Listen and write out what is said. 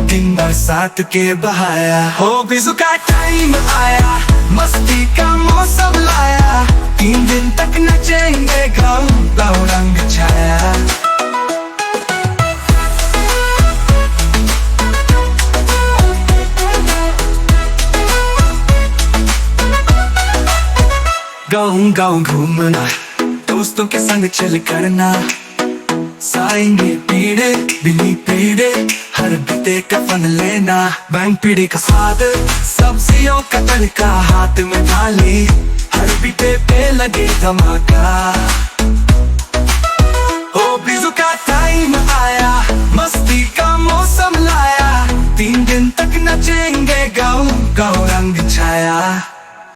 दिन बरसात के बहाया हो, बिजू का टाइम आया, मस्ती का मौसम लाया। 3 दिन तक नचेंगे गाँव गाँव रंग छाया। गाँव गाँव घूमना, दोस्तों के संग चल करना, साएंगे पीड़े बिनी पीड़े, हर बीते कफन लेना। बैंक पीड़े का स्वाद, सब्जियों का तड़का, हाथ में थाली, हर बीते पे लगे धमाका। ओ बिजू का टाइम आया, मस्ती का मौसम लाया। 3 दिन तक नचेंगे गाँव गाँव रंग छाया।